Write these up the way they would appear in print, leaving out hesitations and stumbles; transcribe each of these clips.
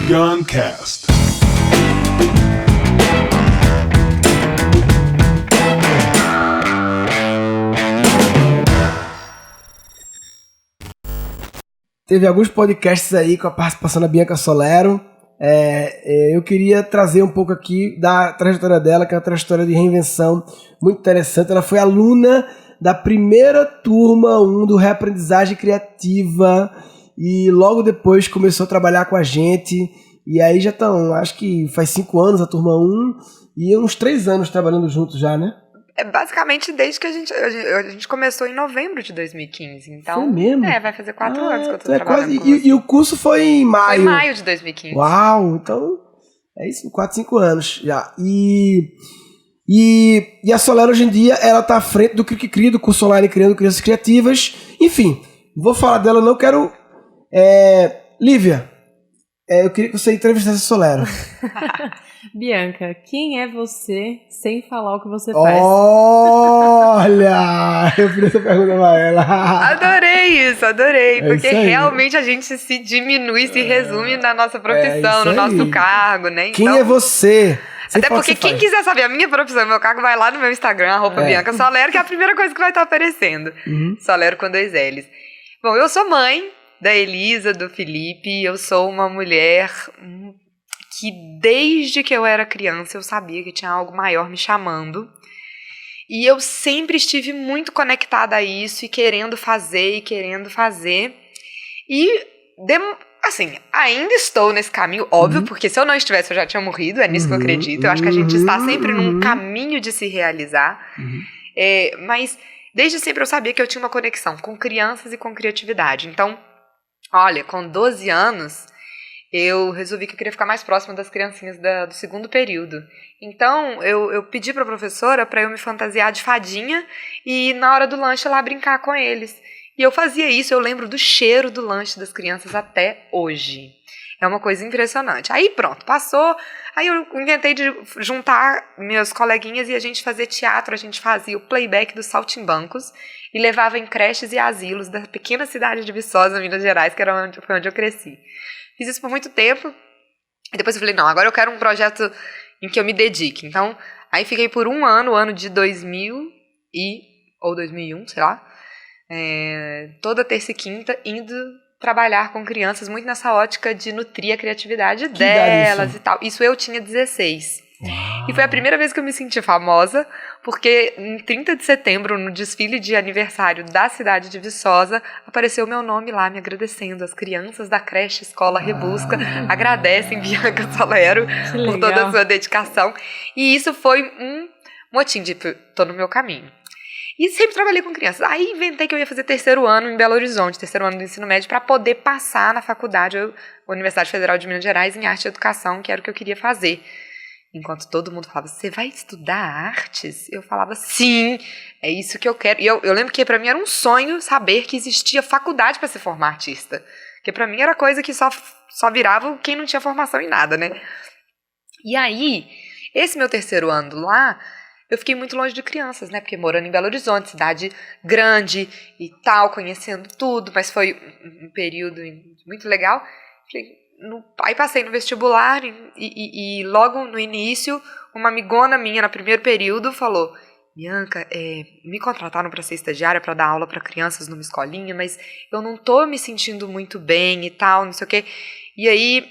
Guncast. Teve alguns podcasts aí com a participação da Bianca Solero. Eu queria trazer um pouco aqui da trajetória dela, que é uma trajetória de reinvenção muito interessante. Ela foi aluna da primeira turma 1 do Reaprendizagem Criativa e logo depois começou a trabalhar com a gente. E aí já estão, acho que faz 5 anos a turma 1 e uns 3 anos trabalhando juntos já, né? É basicamente desde que a gente começou em novembro de 2015. Então, foi mesmo? Vai fazer 4 anos que eu tô trabalhando quase, com você. E o curso foi em maio. Foi em maio de 2015. Uau, então é isso, 4, 5 anos já. E a Solero hoje em dia, ela tá à frente do Cri, do curso online Criando Crianças Criativas. Enfim, vou falar dela, não quero... Lívia, eu queria que você entrevistasse a Solero. Bianca, quem é você sem falar o que você faz? Olha! Eu fiz essa pergunta pra ela. Adorei. Porque realmente a gente se diminui, se resume na nossa profissão, no nosso cargo, né? Então, quem é você? Até porque quem quiser saber a minha profissão e meu cargo, vai lá no meu Instagram, @Bianca Solero, que é a primeira coisa que vai estar aparecendo. Solero com 2 L's. Bom, eu sou mãe da Elisa, do Felipe. Eu sou uma mulher que desde que eu era criança eu sabia que tinha algo maior me chamando. E eu sempre estive muito conectada a isso e querendo fazer. E, assim, ainda estou nesse caminho, óbvio, porque se eu não estivesse eu já tinha morrido, é nisso que eu acredito. Eu acho que a gente está sempre num caminho de se realizar. Mas desde sempre eu sabia que eu tinha uma conexão com crianças e com criatividade. Então, olha, com 12 anos... eu resolvi que eu queria ficar mais próxima das criancinhas do segundo período. Então, eu pedi para a professora para eu me fantasiar de fadinha e, na hora do lanche, lá brincar com eles. E eu fazia isso, eu lembro do cheiro do lanche das crianças até hoje. É uma coisa impressionante. Aí, pronto, passou. Aí eu inventei de juntar meus coleguinhas e a gente fazia teatro. A gente fazia o playback dos Saltimbancos e levava em creches e asilos da pequena cidade de Viçosa, Minas Gerais, que foi onde eu cresci. Fiz isso por muito tempo, e depois eu falei, não, agora eu quero um projeto em que eu me dedique. Então, aí fiquei por um ano, o ano de 2000 ou 2001, sei lá, toda terça e quinta, indo trabalhar com crianças, muito nessa ótica de nutrir a criatividade delas e tal. Isso eu tinha 16. Uau. E foi a primeira vez que eu me senti famosa, porque em 30 de setembro, no desfile de aniversário da cidade de Viçosa, apareceu o meu nome lá, me agradecendo. As crianças da creche Escola Rebusca agradecem Bianca Solero por toda a sua dedicação. E isso foi um motim de tô no meu caminho. E sempre trabalhei com crianças. Aí inventei que eu ia fazer 3º ano em Belo Horizonte, 3º ano do ensino médio, para poder passar na faculdade, Universidade Federal de Minas Gerais, em arte e educação, que era o que eu queria fazer. Enquanto todo mundo falava, você vai estudar artes? Eu falava, sim, é isso que eu quero. E eu lembro que para mim era um sonho saber que existia faculdade para se formar artista. Porque para mim era coisa que só virava quem não tinha formação em nada, né? E aí, esse meu 3º ano lá, eu fiquei muito longe de crianças, né? Porque morando em Belo Horizonte, cidade grande e tal, conhecendo tudo, mas foi um período muito legal. Aí passei no vestibular e logo no início, uma amigona minha no primeiro período falou, Bianca, me contrataram para ser estagiária, para dar aula para crianças numa escolinha, mas eu não tô me sentindo muito bem e tal, não sei o quê. E aí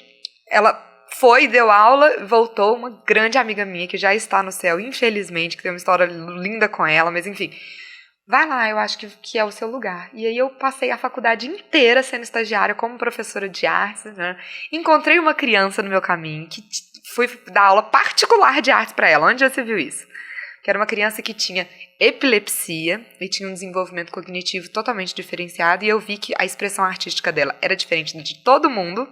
ela foi, deu aula, voltou, uma grande amiga minha que já está no céu, infelizmente, que tem uma história linda com ela, mas enfim... vai lá, eu acho que é o seu lugar. E aí eu passei a faculdade inteira sendo estagiária como professora de artes, né? Encontrei uma criança no meu caminho que fui dar aula particular de artes para ela. Onde já você viu isso? Que era uma criança que tinha epilepsia e tinha um desenvolvimento cognitivo totalmente diferenciado, e eu vi que a expressão artística dela era diferente de todo mundo.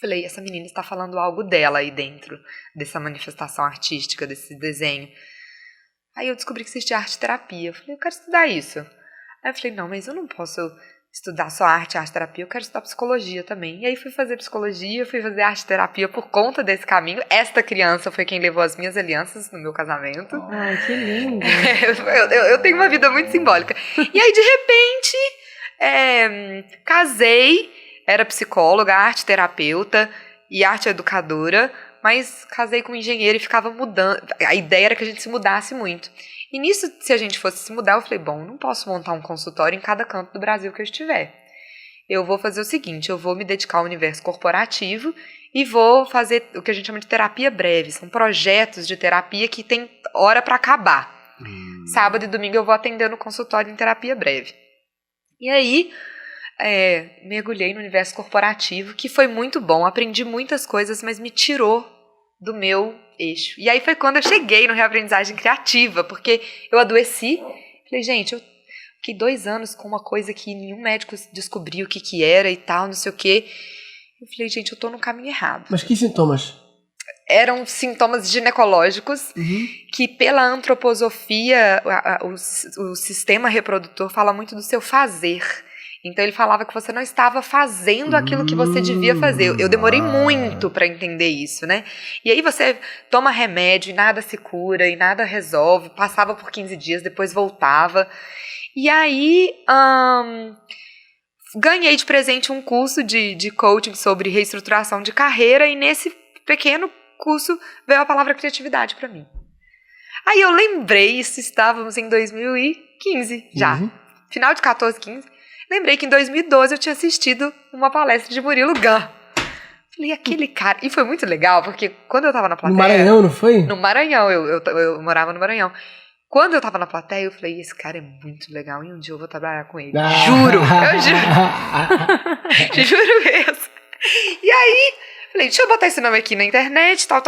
Falei, essa menina está falando algo dela aí dentro dessa manifestação artística, desse desenho. Aí eu descobri que existia arte-terapia. Eu falei, eu quero estudar isso. Aí eu falei, não, mas eu não posso estudar só arte-terapia, eu quero estudar psicologia também. E aí fui fazer psicologia, fui fazer arte-terapia por conta desse caminho. Esta criança foi quem levou as minhas alianças no meu casamento. Ai, que lindo. Eu tenho uma vida muito simbólica. E aí, de repente, casei, era psicóloga, arte-terapeuta, e arte educadora, mas casei com um engenheiro e ficava mudando. A ideia era que a gente se mudasse muito. E nisso, se a gente fosse se mudar, eu falei, bom, não posso montar um consultório em cada canto do Brasil que eu estiver. Eu vou fazer o seguinte, eu vou me dedicar ao universo corporativo e vou fazer o que a gente chama de terapia breve. São projetos de terapia que tem hora para acabar. Sábado e domingo eu vou atender no consultório em terapia breve. E aí, mergulhei no universo corporativo, que foi muito bom. Aprendi muitas coisas, mas me tirou do meu eixo. E aí foi quando eu cheguei no Reaprendizagem Criativa, porque eu adoeci. Falei, gente, eu fiquei 2 anos com uma coisa que nenhum médico descobriu o que era e tal, não sei o quê. Eu falei, gente, eu tô no caminho errado. Mas que sintomas? Eram sintomas ginecológicos que, pela antroposofia, o sistema reprodutor fala muito do seu fazer. Então ele falava que você não estava fazendo aquilo que você devia fazer. Eu demorei muito para entender isso, né? E aí você toma remédio e nada se cura e nada resolve. Passava por 15 dias, depois voltava. E aí ganhei de presente um curso de coaching sobre reestruturação de carreira, e nesse pequeno curso veio a palavra criatividade para mim. Aí eu lembrei, isso estávamos em 2015 já, final de 14, 15. Lembrei que em 2012 eu tinha assistido uma palestra de Murilo Gun. Falei, aquele cara... E foi muito legal, porque quando eu tava na plateia... No Maranhão, não foi? No Maranhão, eu morava no Maranhão. Quando eu tava na plateia, eu falei, esse cara é muito legal, e um dia eu vou trabalhar com ele. Juro, eu juro. Juro mesmo. E aí, falei, deixa eu botar esse nome aqui na internet, tal.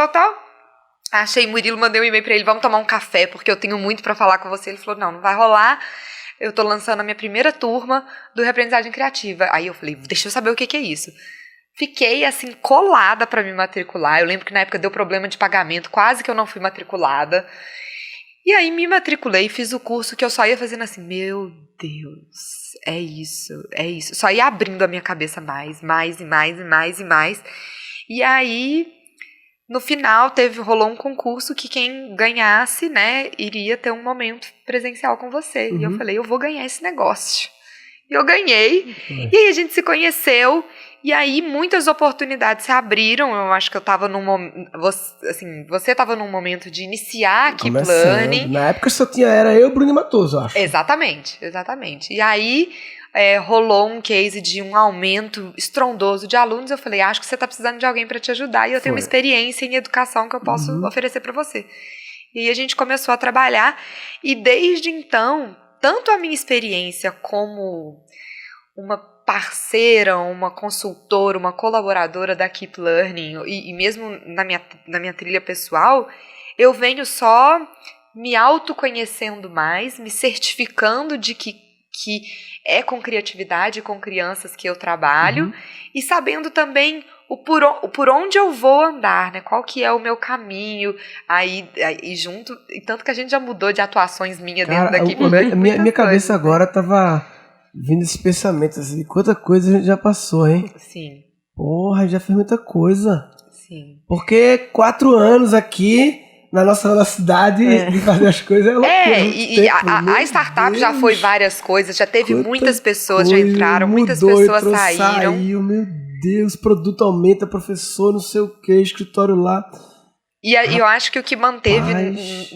Achei Murilo, mandei um e-mail pra ele, vamos tomar um café, porque eu tenho muito pra falar com você. Ele falou, não vai rolar. Eu tô lançando a minha primeira turma do Reaprendizagem Criativa. Aí eu falei, deixa eu saber o que é isso. Fiquei, assim, colada pra me matricular. Eu lembro que na época deu problema de pagamento, quase que eu não fui matriculada. E aí me matriculei, fiz o curso que eu só ia fazendo assim, meu Deus, é isso. Só ia abrindo a minha cabeça mais. E aí, no final, rolou um concurso que quem ganhasse, né, iria ter um momento presencial com você. E eu falei, eu vou ganhar esse negócio. E eu ganhei. E aí a gente se conheceu. E aí muitas oportunidades se abriram. Eu acho que eu estava num momento... Você estava num momento de iniciar a Keep Learning. Na época só era eu e o Bruno Matoso, eu acho. Exatamente. E aí rolou um case de um aumento estrondoso de alunos. Eu falei, acho que você está precisando de alguém para te ajudar. E eu tenho uma experiência em educação que eu posso oferecer para você. E aí a gente começou a trabalhar. E desde então, tanto a minha experiência como uma parceira, uma consultora, uma colaboradora da Keep Learning, e mesmo na minha trilha pessoal, eu venho só me autoconhecendo mais, me certificando de que é com criatividade, com crianças que eu trabalho, e sabendo também por onde eu vou andar, né? Qual que é o meu caminho, aí junto, e tanto que a gente já mudou de atuações minhas dentro da Keep Learning. Minha cabeça agora tava vindo esse pensamento assim, quanta coisa a gente já passou, hein? Sim. Porra, já fez muita coisa. Sim. Porque 4 anos aqui, na nossa velocidade de fazer as coisas é loucura. A startup já foi várias coisas, já teve muitas pessoas já entraram, muitas pessoas saíram. Meu Deus, produto aumenta, professor, não sei o que, escritório lá. E eu acho que o que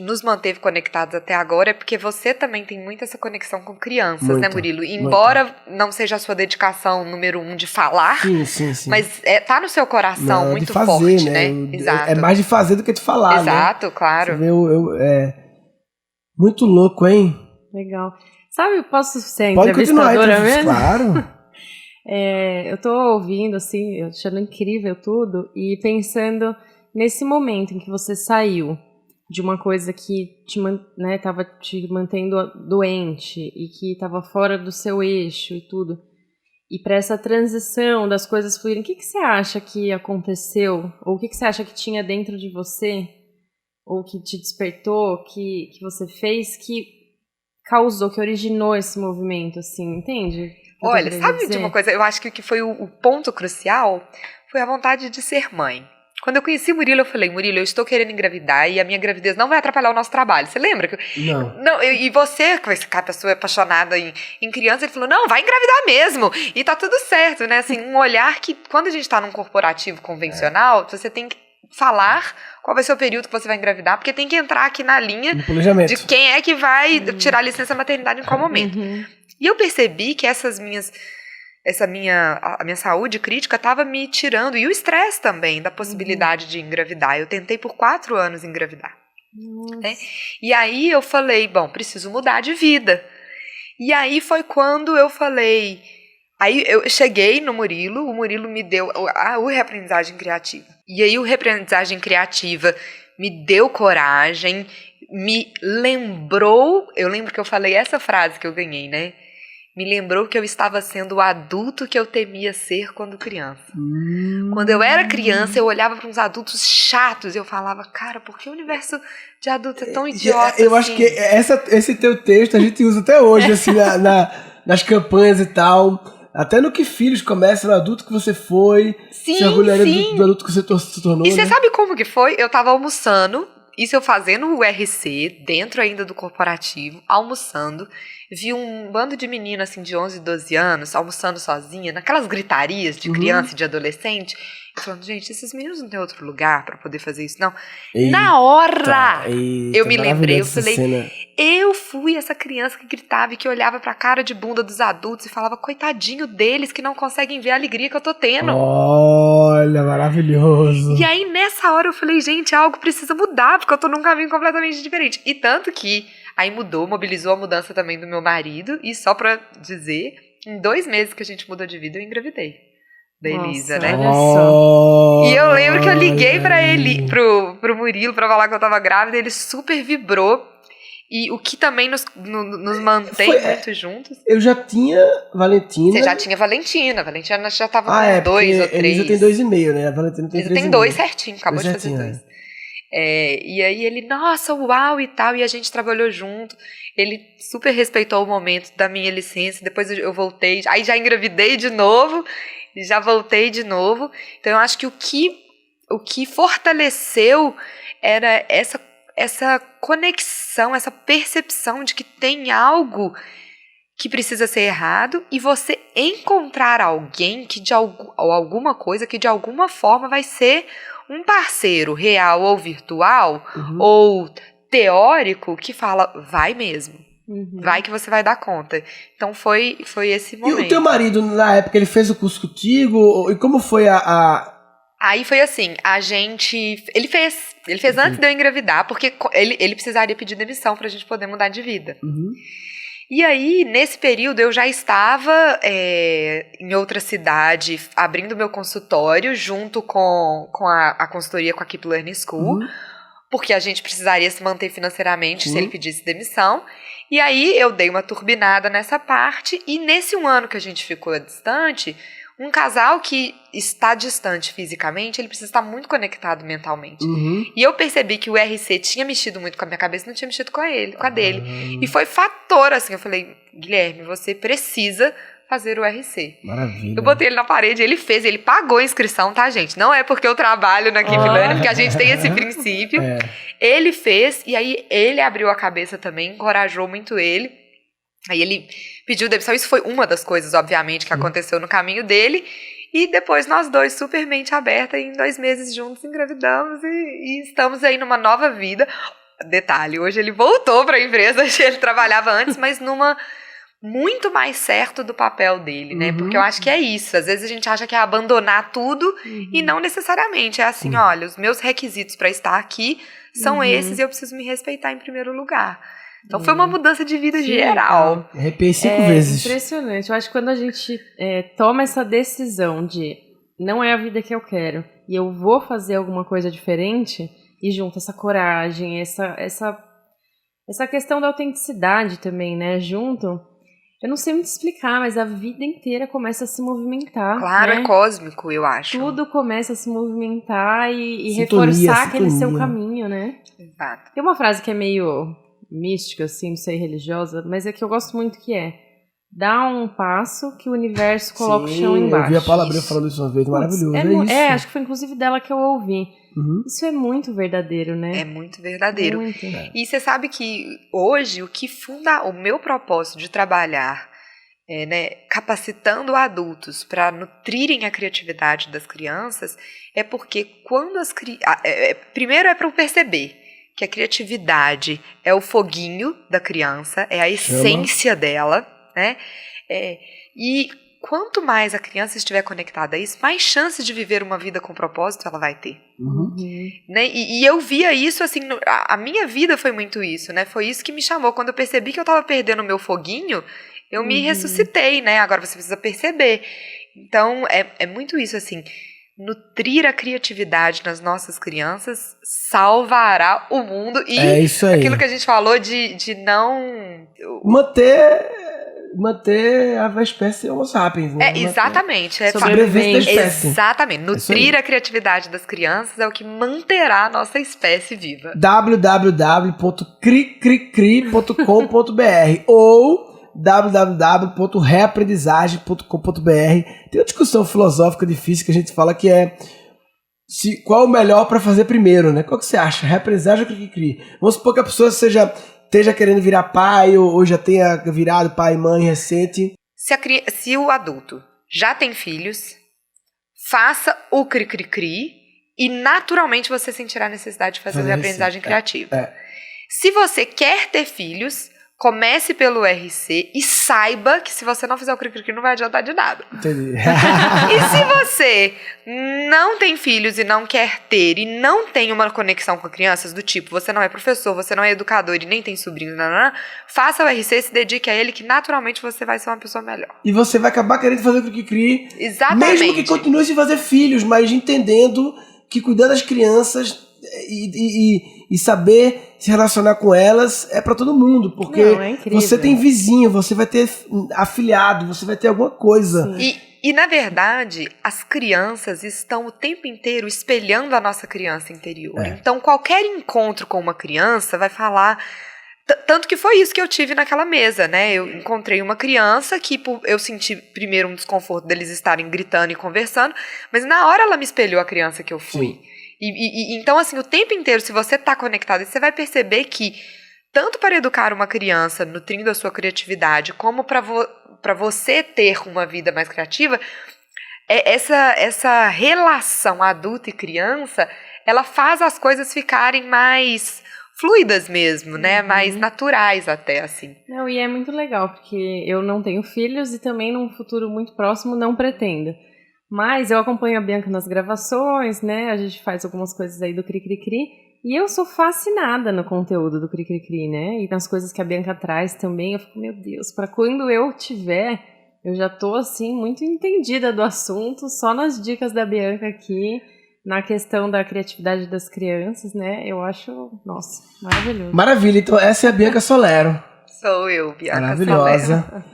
nos manteve conectados até agora é porque você também tem muito essa conexão com crianças, né, Murilo? Embora não seja a sua dedicação número 1 de falar, sim. Mas tá no seu coração muito fazer, forte, né? Exato. É mais de fazer do que de falar, Exato, né? Claro. Você vê, muito louco, hein? Legal. Sabe, eu posso ser entrevistadora mesmo? Claro. Eu tô ouvindo, assim, eu achando incrível tudo e pensando nesse momento em que você saiu de uma coisa que estava te mantendo doente e que estava fora do seu eixo e tudo, e para essa transição das coisas fluírem, o que você acha que aconteceu? Ou o que você acha que tinha dentro de você? Ou que te despertou, que você fez, que causou, que originou esse movimento, assim, entende? Olha, sabe de uma coisa? Eu acho que o que foi o ponto crucial foi a vontade de ser mãe. Quando eu conheci o Murilo, eu falei, Murilo, eu estou querendo engravidar e a minha gravidez não vai atrapalhar o nosso trabalho. Você lembra? Não. E você, com essa pessoa apaixonada em criança, ele falou, não, vai engravidar mesmo. E tá tudo certo, né? Assim, um olhar que, quando a gente tá num corporativo convencional, você tem que falar qual vai ser o período que você vai engravidar, porque tem que entrar aqui na linha de quem é que vai tirar a licença maternidade em qual momento. E eu percebi que a minha saúde crítica estava me tirando, e o estresse também, da possibilidade de engravidar. Eu tentei por 4 anos engravidar. Né? E aí eu falei, bom, preciso mudar de vida. E aí foi quando eu falei... Aí eu cheguei no Murilo, o Murilo me deu o Reaprendizagem Criativa. E aí o Reaprendizagem Criativa me deu coragem, me lembrou... Eu lembro que eu falei essa frase que eu ganhei, né? Me lembrou que eu estava sendo o adulto que eu temia ser quando criança. Quando eu era criança, eu olhava para uns adultos chatos e eu falava, cara, por que o universo de adulto é tão idiota eu assim? acho que esse teu texto a gente usa até hoje, assim, nas campanhas e tal. Até no que filhos começam, no adulto que você foi. Sim, se orgulharia do adulto que você se tornou. E você né? sabe como que foi? Eu tava almoçando, isso eu fazendo o RC, dentro ainda do corporativo, almoçando. Vi um bando de menina, assim, de 11, 12 anos, almoçando sozinha, naquelas gritarias de criança e de adolescente. Eu falando, gente, esses meninos não tem outro lugar pra poder fazer isso, não. Na hora, eu me lembrei, eu falei, eu fui essa criança que gritava e que olhava pra cara de bunda dos adultos e falava, coitadinho deles que não conseguem ver a alegria que eu tô tendo. Olha, maravilhoso. E aí, nessa hora, eu falei, gente, algo precisa mudar, porque eu tô num caminho completamente diferente. E tanto que aí mobilizou a mudança também do meu marido, e só pra dizer, em 2 meses que a gente mudou de vida, eu engravidei. Da Elisa, né? Olha só. E eu lembro que eu liguei pra ele, pro Murilo, pra falar que eu tava grávida, ele super vibrou. E o que também nos mantém muito juntos. Eu já tinha Valentina. Você já tinha Valentina. Valentina já tava com 2 ou 3. Elisa tem 2,5, né? A Valentina tem 3,5. Elisa tem 2 certinho, acabou de fazer 2. E aí ele, nossa, uau e tal, e a gente trabalhou junto. Ele super respeitou o momento da minha licença. Depois eu voltei, aí já engravidei de novo. E já voltei de novo. Então eu acho que o que fortaleceu era essa conexão, essa percepção de que tem algo que precisa ser errado, e você encontrar alguém ou alguma coisa que de alguma forma vai ser um parceiro real ou virtual, ou teórico, que fala, vai mesmo. Vai que você vai dar conta. Então foi esse momento. E o teu marido, na época, ele fez o curso contigo? E como foi Aí foi assim, ele fez antes de eu engravidar, porque ele precisaria pedir demissão pra gente poder mudar de vida. E aí, nesse período, eu já estava em outra cidade, abrindo meu consultório, junto com a consultoria com a Keep Learning School, porque a gente precisaria se manter financeiramente se ele pedisse demissão. E aí, eu dei uma turbinada nessa parte, e nesse 1 ano que a gente ficou distante, um casal que está distante fisicamente, ele precisa estar muito conectado mentalmente. E eu percebi que o RC tinha mexido muito com a minha cabeça e não tinha mexido com a dele. E foi fator, assim, eu falei, Guilherme, você precisa fazer o RC. Maravilha. Eu botei ele na parede, ele fez, ele pagou a inscrição, tá, gente? Não é porque eu trabalho na Keep Learning, porque a gente tem esse princípio. Ele fez, e aí ele abriu a cabeça também, encorajou muito ele. Aí ele pediu demissão, isso foi uma das coisas, obviamente, que aconteceu no caminho dele. E depois nós dois, super mente aberta, em 2 meses juntos engravidamos e estamos aí numa nova vida. Detalhe, hoje ele voltou para a empresa, ele trabalhava antes, mas numa muito mais certo do papel dele, né? Porque eu acho que é isso. Às vezes a gente acha que é abandonar tudo e não necessariamente. É assim, olha, os meus requisitos para estar aqui são esses e eu preciso me respeitar em primeiro lugar. Então foi uma mudança de vida geral. Arrepiei 5 vezes. Impressionante. Eu acho que quando a gente toma essa decisão de não é a vida que eu quero e eu vou fazer alguma coisa diferente, e junto essa coragem, essa questão da autenticidade também, né? Junto, eu não sei muito explicar, mas a vida inteira começa a se movimentar. Claro, né? É cósmico, eu acho. Tudo começa a se movimentar e Sintonia, reforçar aquele seu caminho, né? Exato. Tem uma frase que é meio mística, assim, não sei, religiosa, mas é que eu gosto muito, que é: dá um passo que o universo coloca o chão embaixo. Eu vi a Paula Abreu falando isso uma vez, maravilhoso. É, acho que foi inclusive dela que eu ouvi. Isso é muito verdadeiro, né? É muito verdadeiro. Muito. E você sabe que hoje o que funda o meu propósito de trabalhar capacitando adultos para nutrirem a criatividade das crianças é porque quando as crianças... primeiro é para eu perceber que a criatividade é o foguinho da criança, é a essência dela, né? E quanto mais a criança estiver conectada a isso, mais chances de viver uma vida com propósito ela vai ter. Né? E eu via isso, assim, a minha vida foi muito isso, né? Foi isso que me chamou. Quando eu percebi que eu estava perdendo o meu foguinho, eu me ressuscitei, né? Agora você precisa perceber. Então, é muito isso, assim. Nutrir a criatividade nas nossas crianças salvará o mundo. E isso aí. Aquilo que a gente falou de não... Manter a espécie Homo sapiens, né? Exatamente. Sobrevivência da espécie. Exatamente. Nutrir a criatividade das crianças é o que manterá a nossa espécie viva. www.cricricri.com.br ou www.reaprendizagem.com.br. Tem uma discussão filosófica difícil que a gente fala que qual é o melhor para fazer primeiro, né? Qual que você acha? Reaprendizagem ou cri-cri-cri? Vamos supor que a pessoa esteja querendo virar pai ou já tenha virado pai e mãe recente. Se o adulto já tem filhos, faça o cri-cri-cri e naturalmente você sentirá a necessidade de fazer a reaprendizagem criativa. Se você quer ter filhos, comece pelo RC e saiba que se você não fizer o cri-cri-cri não vai adiantar de nada. Entendi. E se você não tem filhos e não quer ter e não tem uma conexão com crianças do tipo, você não é professor, você não é educador e nem tem sobrinhos, faça o RC e se dedique a ele que naturalmente você vai ser uma pessoa melhor. E você vai acabar querendo fazer o cri-cri-cri. Exatamente. Mesmo que continue sem fazer filhos, mas entendendo que cuidar das crianças e saber se relacionar com elas é pra todo mundo, porque você tem vizinho, você vai ter afilhado, você vai ter alguma coisa. E na verdade, as crianças estão o tempo inteiro espelhando a nossa criança interior. Então, qualquer encontro com uma criança vai falar... Tanto que foi isso que eu tive naquela mesa, né? Eu encontrei uma criança que eu senti primeiro um desconforto deles estarem gritando e conversando, mas na hora ela me espelhou a criança que eu fui. Sim. Então, assim, o tempo inteiro, se você está conectado, você vai perceber que, tanto para educar uma criança, nutrindo a sua criatividade, como para você ter uma vida mais criativa, essa relação adulto e criança, ela faz as coisas ficarem mais fluidas mesmo, né? Mais naturais até, assim. Não, e é muito legal, porque eu não tenho filhos e também num futuro muito próximo não pretendo. Mas eu acompanho a Bianca nas gravações, né? A gente faz algumas coisas aí do Cri-Cri-Cri. E eu sou fascinada no conteúdo do Cri-Cri-Cri, né? E nas coisas que a Bianca traz também. Eu fico, meu Deus, para quando eu tiver, eu já tô, assim, muito entendida do assunto. Só nas dicas da Bianca aqui, na questão da criatividade das crianças, né? Eu acho, nossa, maravilhoso. Maravilha, então essa é a Bianca Solero. Sou eu, Bianca maravilhosa. Solero.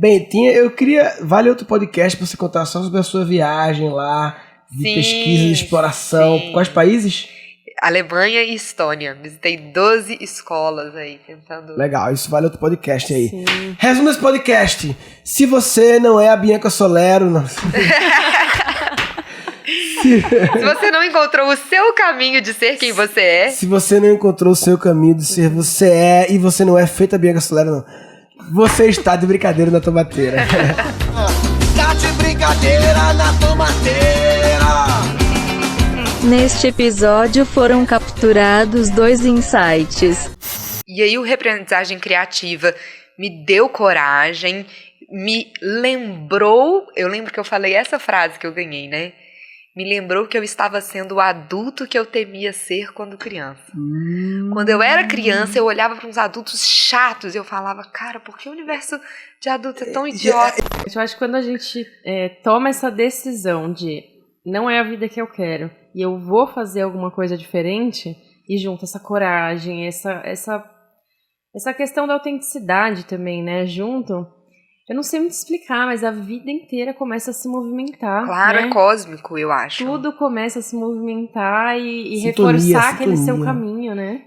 Bem, eu queria... Vale outro podcast pra você contar só sobre a sua viagem lá, de pesquisa, de exploração. Sim. Quais países? Alemanha e Estônia. Visitei 12 escolas aí, tentando... Legal, isso vale outro podcast aí. Sim. Resumo desse podcast. Se você não é a Bianca Solero... Não... Se você não encontrou o seu caminho de ser quem você é... Se você não encontrou o seu caminho de ser você é e você não é feita a Bianca Solero, não... Você está de brincadeira na tomateira. Tá de brincadeira na tomateira. Neste episódio foram capturados 2 insights. E aí o Reaprendizagem Criativa me deu coragem, me lembrou... Eu lembro que eu falei essa frase que eu ganhei, né? Me lembrou que eu estava sendo o adulto que eu temia ser quando criança. Quando eu era criança, eu olhava para uns adultos chatos e eu falava, cara, por que o universo de adulto é tão idiota? Eu acho que quando a gente toma essa decisão de não é a vida que eu quero e eu vou fazer alguma coisa diferente, e junto essa coragem, essa questão da autenticidade também, né, junto... Eu não sei muito explicar, mas a vida inteira começa a se movimentar. Claro, né? É cósmico, eu acho. Tudo começa a se movimentar e reforçar aquele seu caminho, né?